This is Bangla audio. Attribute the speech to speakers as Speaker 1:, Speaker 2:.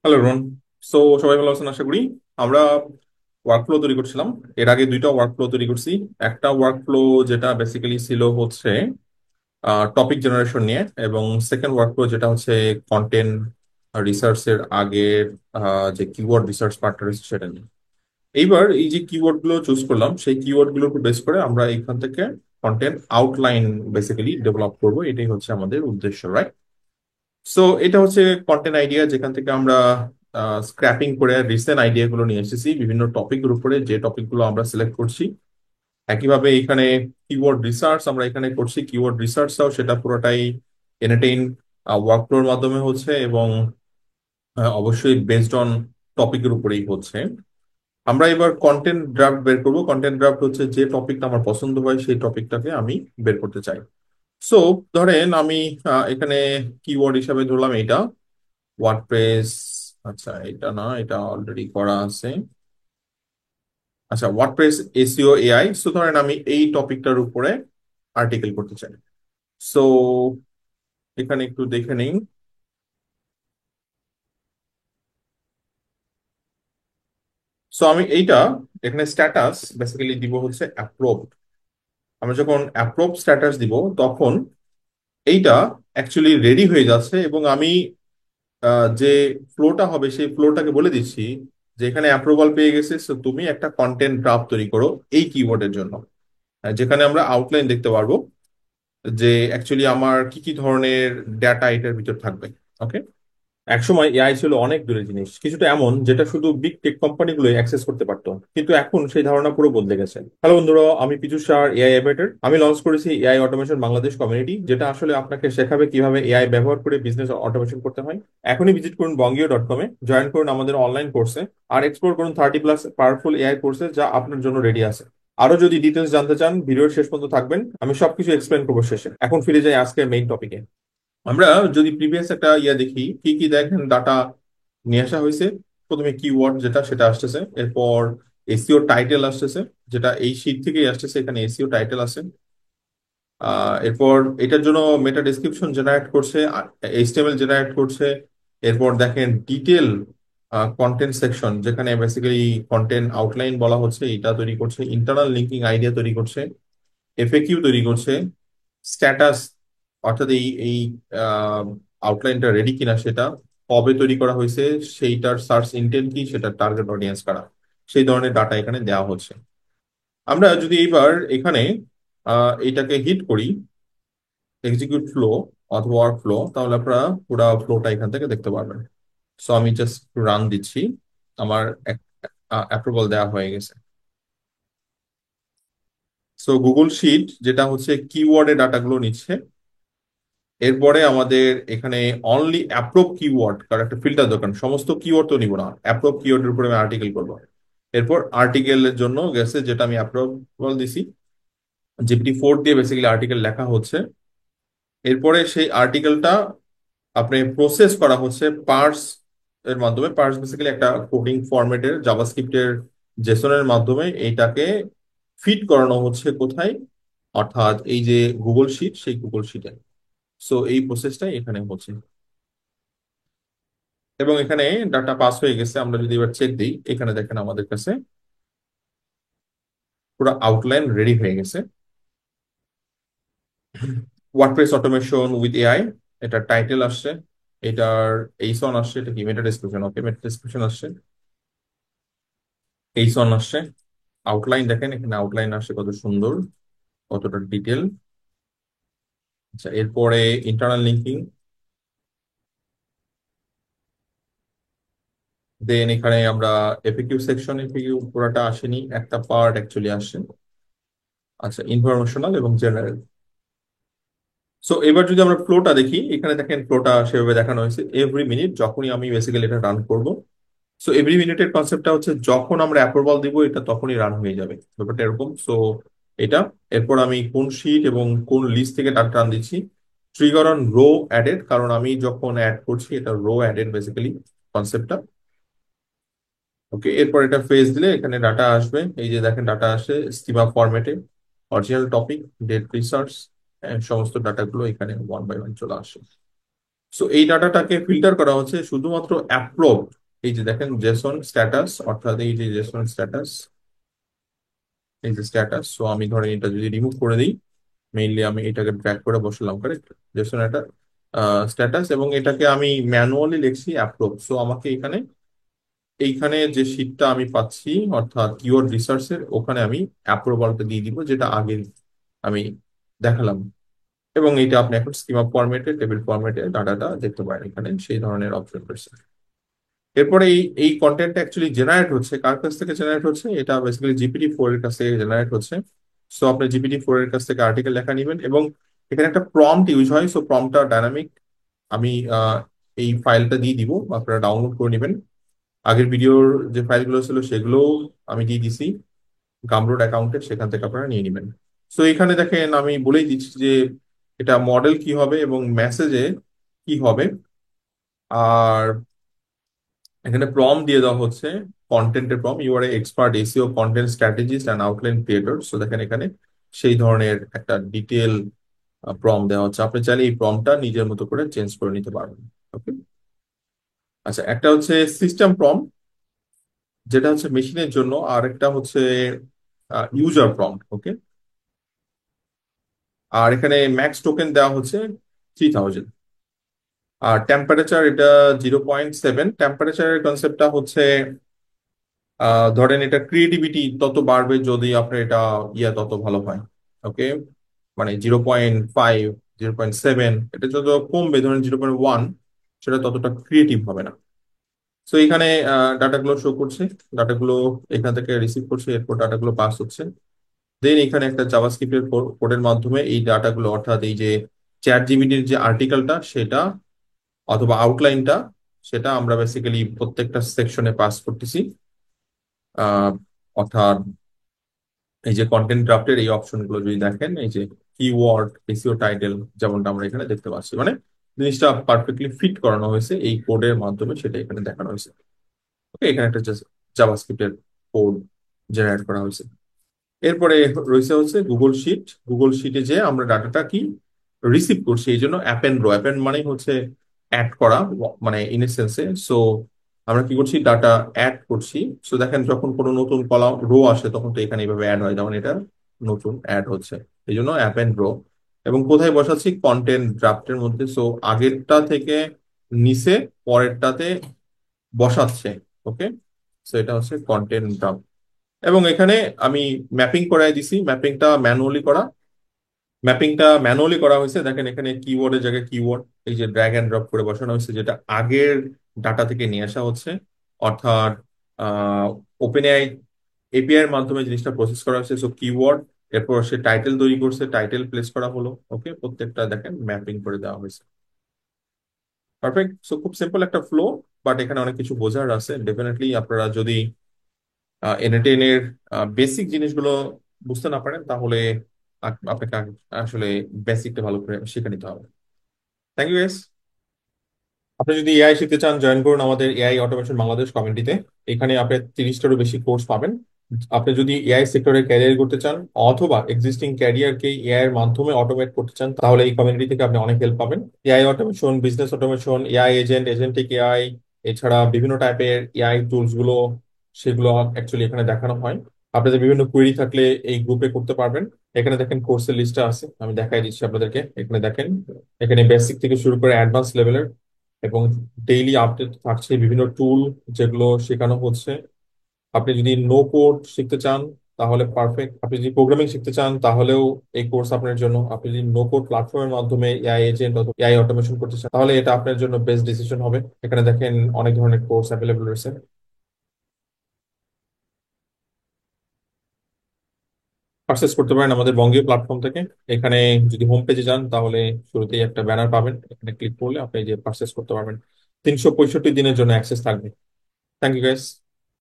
Speaker 1: হ্যালো রন। সবাই ভালো আছেন আশা করি। আমরা ওয়ার্কফ্লো তৈরি করছিলাম। এর আগে দুইটা ওয়ার্কফ্লো তৈরি করছি। একটা ওয়ার্কফ্লো যেটা বেসিক্যালি ছিল হচ্ছে টপিক জেনারেশন নিয়ে, এবং সেকেন্ড ওয়ার্কফ্লো যেটা হচ্ছে কন্টেন্ট রিসার্চের আগের যে কিওয়ার্ড রিসার্চ পার্টটা রয়েছে সেটা নিয়ে। এইবার এই যে কিওয়ার্ড গুলো চুজ করলাম, সেই কিওয়ার্ড গুলোর উপর বেস করে আমরা এখান থেকে কন্টেন্ট আউটলাইন বেসিক্যালি ডেভেলপ করবো। এটাই হচ্ছে আমাদের উদ্দেশ্য, রাইট? এটা হচ্ছে কন্টেন্ট আইডিয়া, যেখান থেকে আমরা স্ক্র্যাপিং করে রিসেন্ট আইডিয়া গুলো নিয়ে এসেছি বিভিন্ন টপিকের উপরে, যে টপিক গুলো আমরা সিলেক্ট করছি। একইভাবে এখানে কিওয়ার্ড রিসার্চ আমরা এখানে করছি। কিওয়ার্ড রিসার্চটাও সেটা পুরোটাই এনাটেইন ওয়ার্কফ্লোর মাধ্যমে হচ্ছে, এবং অবশ্যই বেসড অন টপিকের উপরেই হচ্ছে। আমরা এবার কন্টেন্ট ড্রাফট বের করব। কন্টেন্ট ড্রাফট হচ্ছে যে টপিকটা আমার পছন্দ হয় সেই টপিকটাকে আমি বের করতে চাই। সো ধরেন আমি এখানে কিওয়ার্ড হিসাবে ধরলাম এটা ওয়ার্ডপ্রেস। আচ্ছা, এটা না, এটা অলরেডি করা আছে। আচ্ছা, ওয়ার্ডপ্রেস এসইও এআই। ধরেন আমি এই টপিকটার উপরে আর্টিকেল করতে চাই। সো এখানে একটু দেখে নিন। আমি এইটা এখানে স্ট্যাটাস বেসিক্যালি দিব হচ্ছে অ্যাপ্রুভড। আমরা যখন অ্যাপ্রুভ স্ট্যাটাস দিব তখন এইটা অ্যাকচুয়ালি রেডি হয়ে যাচ্ছে, এবং আমি যে ফ্লোটা হবে সেই ফ্লোটাকে বলে দিচ্ছি যে এখানে অ্যাপ্রুভাল পেয়ে গেছে, সো তুমি একটা কন্টেন্ট ড্রাফট তৈরি করো এই কিওয়ার্ডের জন্য। যেখানে আমরা আউটলাইন দেখতে পারবো যে অ্যাকচুয়ালি আমার কি কি ধরনের ডেটা এটার ভিতর থাকবে। ওকে। একসময় এআই ছিল অনেক দূরের জিনিস, কিছুটা এমন যেটা শুধু বিগ টেক কোম্পানিগুলো অ্যাক্সেস করতে পারতো, কিন্তু এখন সেই ধারণা পুরো বদলে গেছে। হ্যালো বন্ধুরা, আমি পীযুষ শাহ, এআই এভাইটার। আমি লঞ্চ করেছি এআই অটোমেশন বাংলাদেশ কমিউনিটি, যেটা আসলে আপনাকে শেখাবে কিভাবে এআই ব্যবহার করে বিজনেস অটোমেশন করতে হয়। এখনই ভিজিট করুন বঙ্গীয়.com-এ, জয়েন করুন আমাদের অনলাইন কোর্সে, আর এক্সপ্লোর করুন 30+ পাওয়ারফুল এআই কোর্সে যা আপনার জন্য রেডি আছে। আরো যদি ডিটেলস জানতে চান, ভিডিওর শেষ পর্যন্ত থাকবেন, আমি সবকিছু এক্সপ্লেন করবো শেষে। এখন ফিরে যাই আজকের মেইন টপিকে। আমরা যদি প্রিভিয়াস একটা দেখি, কি কি দেখেন ডাটা নিয়ে আসা হয়েছে। প্রথমে কিওয়ার্ড যেটা সেটা আসতেছে, এরপর এসইও টাইটেল আসতেছে, যেটা এই শীট থেকেই আসতেছে, এখানে এসইও টাইটেল আছে। এরপর এটার জন্য মেটা ডেসক্রিপশন জেনারেট করছে, এইচটিএমএল জেনারেট করছে। এরপর দেখেন ডিটেল কন্টেন্ট সেকশন, যেখানে বেসিক্যালি কন্টেন্ট আউটলাইন বলা হচ্ছে, এটা তৈরি করছে। ইন্টারনাল লিঙ্কিং আইডিয়া তৈরি করছে। এফএকিউ তৈরি করছে। স্ট্যাটাস, অর্থাৎ এই এই আউটলাইনটা রেডি কিনা সেটা, কবে তৈরি করা হয়েছে, সেইটার সার্চ ইন্টেন্ট কি, সেটা টার্গেট অডিয়েন্স কারা, সেই ধরনের ডাটা এখানে দেওয়া হচ্ছে। আমরা যদি এইবার এখানে এইটাকে হিট করি, এক্সিকিউট ফ্লো অথবা ওয়ার্ক ফ্লো, তাহলে আপনারা পুরো ফ্লোটা এখান থেকে দেখতে পারবেন। আমি জাস্ট রান দিচ্ছি। আমার অ্যাপ্রুভাল দেওয়া হয়ে গেছে। গুগল শিট যেটা হচ্ছে কিওয়ার্ডে ডাটাগুলো নিচ্ছে। এরপরে আমাদের এখানে অনলি অ্যাপ্রুভ কিওয়ার্ড, কারণ একটা ফিল্টার দরকার, সমস্ত কিওয়ার্ড তো নিব না, অ্যাপ্রুভ কিওয়ার্ডের উপরে আমি আর্টিকেল করবো। এরপর আর্টিকেলের জন্য গেছে, যেটা আমি অ্যাপ্রুভাল দিছি, GPT-4 দিয়ে বেসিক্যালি আর্টিকেল লেখা হচ্ছে। এরপরে সেই আর্টিকেলটা আপনি প্রসেস করা হচ্ছে পার্স এর মাধ্যমে। পার্স বেসিক্যালি একটা কোডিং ফরম্যাটের জাভাস্ক্রিপ্টের জেসনের মাধ্যমে এইটাকে ফিট করানো হচ্ছে কোথায়, অর্থাৎ এই যে গুগল শিট, সেই গুগল শিটে। এই প্রসেসটাই এখানে হচ্ছে, এবং এখানে ডাটা পাস হয়ে গেছে। আমরা যদি এবার চেক দিই, এখানে দেখেন আমাদের কাছে পুরো আউটলাইন রেডি হয়ে গেছে। ওয়ার্ডপ্রেস অটোমেশন উইথ এআই, এটার টাইটেল আসছে, এটার এইসন আসছে, এটা কি মেটা ডেসক্রিপশন, ওকে মেটা ডেসক্রিপশন আসছে, এইসন আসছে। আউটলাইন দেখেন, এখানে আউটলাইন আসছে কত সুন্দর, কতটা ডিটেল। আচ্ছা, এরপরে ইন্টারনাল লিঙ্কিং, দেন এখানে আমরা এফএকিউ সেকশন, এফএকিউ পুরোটা আসেনি, একটা পার্ট অ্যাকচুয়ালি আসে। আচ্ছা, ইনফরমেশনাল এবং জেনারেল। এবার যদি আমরা ফ্লোটা দেখি, এখানে দেখেন ফ্লোটা সেভাবে দেখানো হয়েছে। এভরি মিনিট যখনই আমি বেসিক্যালি এটা রান করব, এভরি মিনিটের কনসেপ্টটা হচ্ছে যখন আমরা অ্যাপ্রুভাল দিব এটা তখনই রান হয়ে যাবে, ব্যাপারটা এরকম। এটা, এরপর আমি কোন শিট এবং কোন লিস্ট থেকে ডাটা টান দিচ্ছি। ট্রিগার অন রো অ্যাডেড, কারণ আমি যখন অ্যাড করছি এটা রো অ্যাডেড বেসিক্যালি কনসেপ্টটা। ওকে, এরপর এটা ফেজ দিলে এখানে ডাটা আসবে। এই যে দেখেন ডাটা আসে স্কিমা ফরম্যাটে, অরিজিনাল টপিক, ডেট রিসার্চ, সমস্ত ডাটাগুলো এখানে ওয়ান বাই ওয়ান চলে আসে। সো এই ডাটাটাকে ফিল্টার করা হচ্ছে শুধুমাত্র অ্যাপ্রুভ। এই যে দেখেন জেসন স্ট্যাটাস, অর্থাৎ এই যে জেসন স্ট্যাটাস, এই যে স্ট্যাটাস। সো আমি ধরেন এটা যদি রিমুভ করে দিই, মেইনলি আমি এটাকে ড্র্যাগ করে বসালাম, কারেক্ট, জেসন একটা স্ট্যাটাস, এবং এটাকে আমি ম্যানুয়ালি লিখছি অ্যাপ্রুভ। সো আমাকে এখানে, এইখানে যে শীটটা আমি পাচ্ছি অর্থাৎ কিওয়ার্ড রিসার্চের, ওখানে আমি অ্যাপ্রুভালটা দিয়ে দিব, যেটা আগে আমি দেখালাম। এবং এটা আপনি এখন স্কিমা ফরম্যাটে, টেবিল ফরম্যাটে ডাটাটা দেখতে পারেন, এখানে সেই ধরনের অপশন রয়েছে। এরপরে এই এই কন্টেন্টটা অ্যাকচুয়ালি জেনারেট হচ্ছে কার কাছ থেকে জেনারেট হচ্ছে, এটা বেসিক্যালি জিপিটি 4 এর কাছ থেকে জেনারেট হচ্ছে। সো আপনি জিপিটি 4 এর কাছ থেকে আর্টিকেল লেখা নেবেন, এবং এখানে একটা প্রম্পট ইউজ হয়। সো প্রম্পটটা ডাইনামিক। আমি এই ফাইলটা দিয়ে দিব, আপনারা ডাউনলোড করে নেবেন। আগের ভিডিওর যে ফাইলগুলো ছিল সেগুলো আমি দিয়ে দিছি গামরোড অ্যাকাউন্টে, সেখান থেকে আপনারা নিয়ে নেবেন। সো এখানে দেখেন আমি বলেই দিচ্ছি যে এটা মডেল কি হবে এবং মেসেজে কি হবে। আর এখানে প্রম দিয়ে দেওয়া হচ্ছে কন্টেন্টের প্রম, you are expert SEO content strategist and outline creator. So দেখেন এখানে সেই ধরনের একটা ডিটেল প্রম দেওয়া হচ্ছে। আপনি চাইলে এই প্রমটা নিজের মতো করে চেঞ্জ করে নিতে পারবেন। ওকে। আচ্ছা, একটা হচ্ছে সিস্টেম প্রম, যেটা হচ্ছে মেশিনের জন্য, আর একটা হচ্ছে ইউজার প্রম। ওকে। আর এখানে ম্যাক্স টোকেন দেওয়া হচ্ছে 3000। আর টেম্পারেচার এটা 0.7। টেম্পারেচারের কনসেপ্টটা হচ্ছে ধরেন এটা ক্রিয়েটিভিটি তত বাড়বে যদি আপনার এটা তত ভালো হয়। ওকে। মানে 0.5, 0.7, এটা যত কমবে, ধরেন 0.1, সেটা ততটা ক্রিয়েটিভ হবে না। তো এখানে ডাটাগুলো শো করছে, ডাটাগুলো এখান থেকে রিসিভ করছে, এরপর ডাটাগুলো পাস হচ্ছে। দেন এখানে একটা জাভাস্ক্রিপ্টের কোডের মাধ্যমে এই ডাটাগুলো, অর্থাৎ এই যে চ্যাট জিপিটির যে আর্টিকেলটা সেটা অথবা আউটলাইনটা, সেটা আমরা বেসিক্যালি প্রত্যেকটা সেকশনে পাস করতেছি। আহ অর্থাৎ এই যে কন্টেন্ট ড্রাফটের এই অপশনগুলো যদি দেখেন, এই যে কিওয়ার্ড, এসইও টাইটেল, যেমনটা আমরা এখানে দেখতে পাচ্ছি, মানে জিনিসটা পারফেক্টলি ফিট করানো হয়েছে এই কোডের মাধ্যমে, সেটা এখানে দেখানো হয়েছে। ওকে, এখানে একটা জাভাস্ক্রিপ্টের কোড জেনারেট করা হয়েছে। এরপরে রয়েছে হচ্ছে গুগল শিট। গুগল শিটে যে আমরা ডাটাটা কি রিসিভ করছি, এই জন্য অ্যাপেন্ড রো, অ্যাপেন্ড মানে হচ্ছে অ্যাড করা, মানে ইন সেন্সে। সো আমরা কি করছি, ডাটা অ্যাড করছি। সো দেখেন যখন কোনো নতুন কলাম রো আসে, তখন তো এখানে এইভাবে অ্যাড হয়, যেমন এটা নতুন অ্যাড হচ্ছে, এই জন্য অ্যাপেন্ড রো। এবং কোথায় বসাচ্ছি, কন্টেন্ট ড্রাফটের মধ্যে। সো আগেরটা থেকে নিচে পরেরটাতে বসাচ্ছে। ওকে। সো এটা হচ্ছে কন্টেন্ট ড্রাফট। এবং এখানে আমি ম্যাপিং করাই দিছি, ম্যাপিংটা ম্যানুয়ালি করা হয়েছে। দেখেন এখানে কিওয়ার্ডের জায়গায় কিওয়ার্ড এই যে ড্র্যাগ এন্ড ড্রপ করে বসানো হয়েছে, যেটা আগের ডাটা থেকে নিয়ে আসা হচ্ছে। অর্থাৎ ওপেন এআই এপিআই এর মাধ্যমে জিনিসটা প্রসেস করা হয়েছে। সো কিওয়ার্ড, এরপর সে টাইটেল তৈরি করছে, টাইটেল প্লেস করা হলো। ওকে, প্রত্যেকটা দেখেন ম্যাপিং করে দেওয়া হয়েছে। পারফেক্ট। সো খুব সিম্পল একটা ফ্লো, বাট এখানে অনেক কিছু বোঝার আছে। ডেফিনেটলি আপনারা যদি এনএটেন এর বেসিক জিনিসগুলো বুঝতে না পারেন, তাহলে আপনাকে আসলে বেসিকটা ভালো করে শিখে নিতে হবে। Thank you guys. আপনি যদি এআই শিখতে চান, জয়েন করুন আমাদের এআই অটোমেশন বাংলাদেশ কমিউনিটিতে। এখানে আপনি 30টারও বেশি কোর্স পাবেন। আপনি যদি এআই সেক্টরে ক্যারিয়ার করতে চান অথবা এক্সিস্টিং ক্যারিয়ারকে এআই এর মাধ্যমে অটোমেট করতে চান, তাহলে এই কমিউনিটি থেকে আপনি অনেক হেল্প পাবেন। AI automation, business automation, AI agent, agentic AI, এছাড়া বিভিন্ন টাইপের এআই টুলস গুলো, সেগুলো অ্যাকচুয়ালি এখানে দেখানো হয়। আপনাদের বিভিন্ন কোয়েরি থাকলে এই গ্রুপে করতে পারবেন। এখানে দেখেন কোর্সের লিস্টটা আছে, আমি দেখাই দিচ্ছি আপনাদেরকে। এখানে দেখেন, এখানে বেসিক থেকে শুরু করে অ্যাডভান্স লেভেলের, এবং ডেইলি আপডেট থাকছে বিভিন্ন টুল যেগুলো শেখানো হচ্ছে। আপনি যদি নো কোড শিখতে চান তাহলে পারফেক্ট। আপনি যদি প্রোগ্রামিং শিখতে চান তাহলেও এই কোর্স আপনার জন্য। আপনি যদি নো কোড প্ল্যাটফর্মের মাধ্যমে এআই এজেন্ট অথবা এআই অটোমেশন করতে চান, তাহলে এটা আপনার জন্য বেস্ট ডিসিশন হবে। এখানে দেখেন অনেক ধরনের কোর্স অ্যাভেলেবল রয়েছে। পারচেস করতে পারেন আমাদের বঙ্গীয় প্ল্যাটফর্ম থেকে। এখানে যদি হোম পেজে যান তাহলে শুরুতেই একটা ব্যানার পাবেন, এখানে ক্লিক করলে আপনি যে পারচেস করতে পারবেন। 365 দিনের জন্য অ্যাক্সেস থাকবে। Thank you guys.